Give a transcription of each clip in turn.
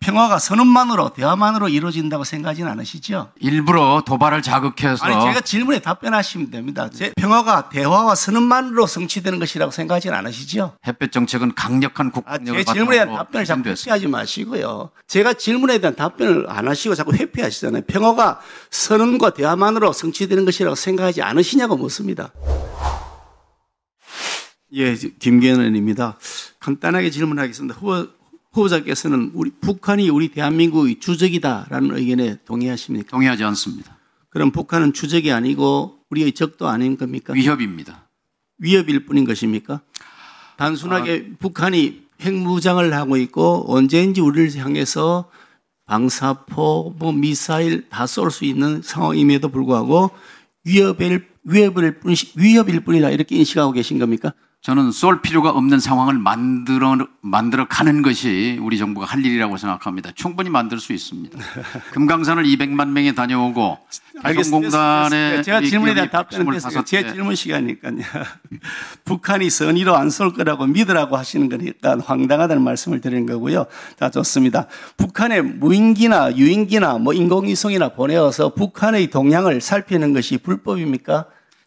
평화가 선언만으로 대화만으로 이루어진다고 생각하지는 않으시죠? 일부러 도발을 자극해서. 아니 제가 질문에 답변하시면 됩니다. 평화가 대화와 선언만으로 성취되는 것이라고 생각하지는 않으시죠? 햇볕 정책은 강력한 국방력을 제 질문에 대한 바탕으로 답변을 자꾸 실현됐습니다. 회피하지 마시고요. 제가 질문에 대한 답변을 안 하시고 자꾸 회피하시잖아요. 평화가 선언과 대화만으로 성취되는 것이라고 생각하지 않으시냐고 묻습니다. 예, 김기현 의원입니다. 간단하게 질문하겠습니다. 후보자께서는 북한이 우리 대한민국의 주적이다라는 의견에 동의하십니까? 동의하지 않습니다. 그럼 북한은 주적이 아니고 우리의 적도 아닌 겁니까? 위협입니다. 위협일 뿐인 것입니까? 단순하게 북한이 핵무장을 하고 있고 언제인지 우리를 향해서 방사포, 미사일 다 쏠 수 있는 상황임에도 불구하고 위협일 뿐이다 이렇게 인식하고 계신 겁니까? 저는 쏠 필요가 없는 상황을 만들어 가는 것이 우리 정부가 할 일이라고 생각합니다. 충분히 만들 수 있습니다. 금강산을 200만 명이 다녀오고 개성공단에 제가 질문에 대한 답변을 했어요. 제 질문 시간이니까요. 북한이 선의로 안 쏠 거라고 믿으라고 하시는 거니까 황당하다는 말씀을 드리는 거고요. 다 좋습니다. 북한에 무인기나 유인기나 인공위성이나 보내어서 북한의 동향을 살피는 것이 불법입니까?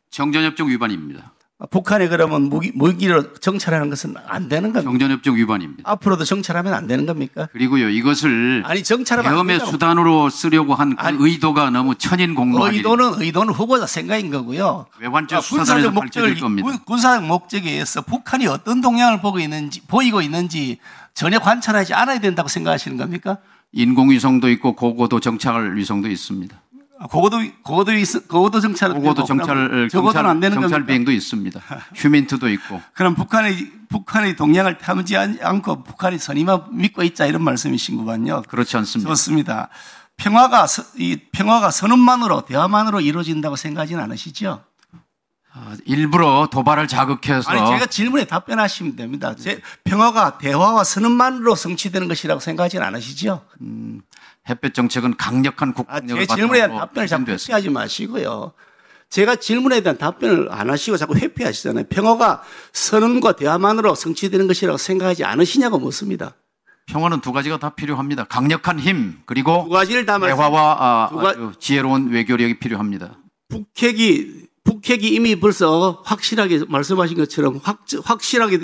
정전협정 위반입니다. 북한에 그러면 무기로 정찰하는 것은 안 되는 겁니까? 정전협정 위반입니다. 앞으로도 정찰하면 안 되는 겁니까? 그리고요, 이것을 정찰하면 계엄의 수단으로 쓰려고 한 그 의도가 너무 천인공노하기. 의도는 후보자 생각인 거고요. 외환적 수사단에서 밝혀질 겁니다. 군사적 목적에 의해서 북한이 어떤 동향을 보이고 있는지 전혀 관찰하지 않아야 된다고 생각하시는 겁니까? 인공위성도 있고 고고도 정찰 위성도 있습니다. 고고도 정찰은 고고도 적어도는 안 되는 정찰 겁니까? 비행도 있습니다. 휴민트도 있고. 그럼 북한의 동향을 탐지 않고 북한이 선의만 믿고 있자 이런 말씀이신구만요. 그렇지 않습니다. 좋습니다. 평화가 선언만으로 대화만으로 이루어진다고 생각하지는 않으시죠? 일부러 도발을 자극해서. 아니 제가 질문에 답변하시면 됩니다. 평화가 대화와 선언만으로 성취되는 것이라고 생각하지는 않으시죠? 햇볕 정책은 강력한 국방력을 제 질문에 대한 바탕으로 답변을 자꾸 실현됐습니다. 회피하지 마시고요. 제가 질문에 대한 답변을 안 하시고 자꾸 회피하시잖아요. 평화가 선언과 대화만으로 성취되는 것이라고 생각하지 않으시냐고 묻습니다. 평화는 두 가지가 다 필요합니다. 강력한 힘 그리고 두 가지를 다 대화와 아주 지혜로운 외교력이 필요합니다. 북핵이 이미 벌써 확실하게 말씀하신 것처럼 확실하게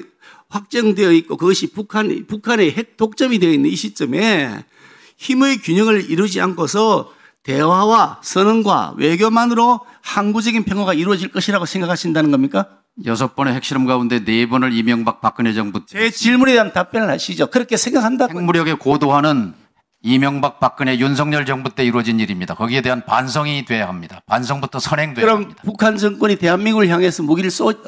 확정되어 있고 그것이 북한의 핵 독점이 되어 있는 이 시점에 힘의 균형을 이루지 않고서 대화와 선언과 외교만으로 항구적인 평화가 이루어질 것이라고 생각하신다는 겁니까? 6번의 핵실험 가운데 4번을 이명박 박근혜 정부 제 질문에 대한 답변을 하시죠. 그렇게 생각한다고. 핵무력의 고도화는 이명박 박근혜 윤석열 정부 때 이루어진 일입니다. 거기에 대한 반성이 돼야 합니다. 반성부터 선행돼야 그럼 합니다. 북한 정권이 대한민국을 향해서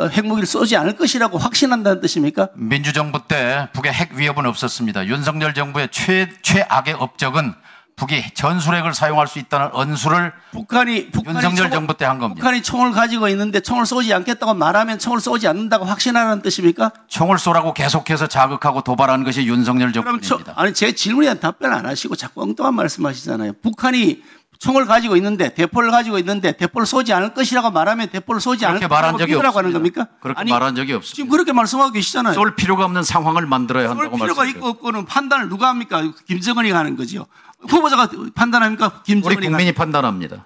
핵무기를 쏘지 않을 것이라고 확신한다는 뜻입니까? 민주정부 때 북의 핵 위협은 없었습니다. 윤석열 정부의 최악의 업적은 북이 전술핵을 사용할 수 있다는 언수를 윤석열 정부 때 한 겁니다. 북한이 총을 가지고 있는데 총을 쏘지 않겠다고 말하면 총을 쏘지 않는다고 확신하라는 뜻입니까? 총을 쏘라고 계속해서 자극하고 도발하는 것이 윤석열 정부입니다. 아니 제 질문에 대한 답변 안 하시고 자꾸 엉뚱한 말씀하시잖아요. 북한이 총을 가지고 있는데 대포를 가지고 있는데 대포를 쏘지 않을 것이라고 말하면 대포를 쏘지 않을 말한 적이 것이라고 없습니다. 하는 겁니까? 그렇게 말한 적이 없습니다. 지금 그렇게 말씀하고 계시잖아요. 쏠 필요가 없는 상황을 만들어야 한다고 쏠 필요가 말씀드렸습니다. 있고 없고는 판단을 누가 합니까? 김정은이 하는 거죠. 후보자가 판단합니까? 김정은이 우리 국민이 판단합니다.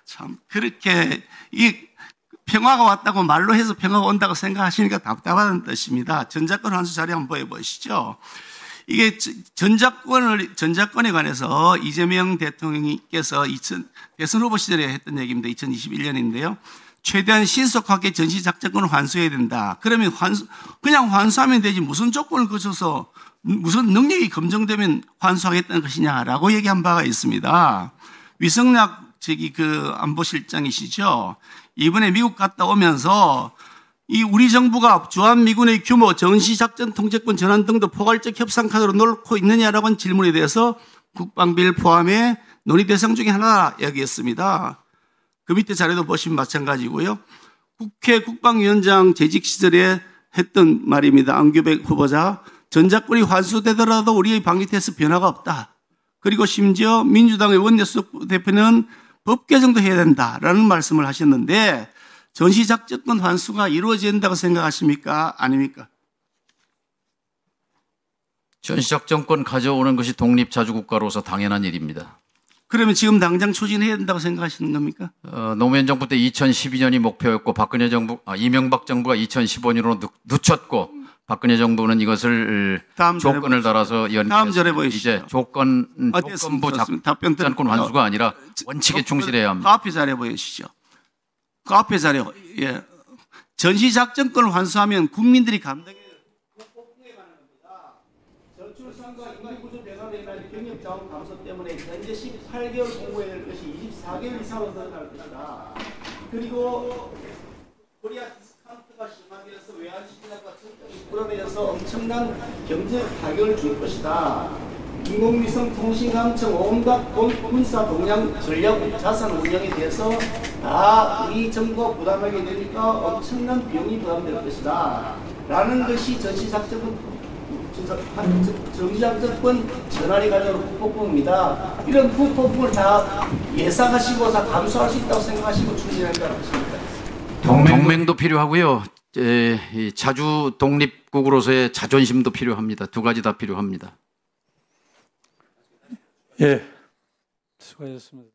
참 그렇게 이 평화가 왔다고 말로 해서 평화가 온다고 생각하시니까 답답하다는 뜻입니다. 전작권 환수 자료 한번 보여보시죠. 이게 전작권에 관해서 이재명 대통령께서 대선 후보 시절에 했던 얘기입니다. 2021년인데요. 최대한 신속하게 전시작전권을 환수해야 된다. 그러면 그냥 환수하면 되지 무슨 조건을 거쳐서 무슨 능력이 검증되면 환수하겠다는 것이냐라고 얘기한 바가 있습니다. 위성락 안보실장이시죠. 이번에 미국 갔다 오면서 우리 정부가 주한미군의 규모, 전시작전 통제권 전환 등도 포괄적 협상 카드로 놓고 있느냐라고 한 질문에 대해서 국방비를 포함해 논의 대상 중에 하나 이야기했습니다. 그 밑에 자료도 보시면 마찬가지고요. 국회 국방위원장 재직 시절에 했던 말입니다. 안규백 후보자. 전작권이 환수되더라도 우리의 방위태세 변화가 없다. 그리고 심지어 민주당의 원내수석 대표는 법 개정도 해야 된다라는 말씀을 하셨는데 전시작전권 환수가 이루어진다고 생각하십니까? 아닙니까? 전시작전권 가져오는 것이 독립자주국가로서 당연한 일입니다. 그러면 지금 당장 추진해야 된다고 생각하시는 겁니까? 노무현 정부 때 2012년이 목표였고 이명박 정부가 2015년으로 늦췄고 박근혜 정부는 이것을 조건을 달아서 다음 절에 연기했습니다. 보이시죠. 이제 조건부 작전권 환수가 아니라 원칙에 충실해야 합니다. 그 앞에 자료 보여주시죠. 그 앞에 자료. 예. 전시작전권을 환수하면 국민들이 감당해 폭풍에 가는 겁니다. 저출산과 인구구조 변화로 인한 경력자원 감소 때문에 현재 18개월 공고해야 될 것이 24개월 이상으로 늘어날 것이다. 그리고 코리아 디스카운트가 심하게 해서 외환시장과 전쟁이 불안해져서 엄청난 경제 타격을 줄 것이다. 인공위성 통신감청 온갖 군사 동향 전략 자산 운영에 대해서 다 우리 정부가 부담하게 되니까 엄청난 비용이 부담될 것이다 라는 것이 전시작전권 전환이 가져오는 후폭풍입니다. 이런 후폭풍을 다 예상하시고 다 감수할 수 있다고 생각하시고 추진한다고 하십니까? 동맹도 필요하고요. 이 자주 독립국으로서의 자존심도 필요합니다. 두 가지 다 필요합니다. 예, 수고하셨습니다.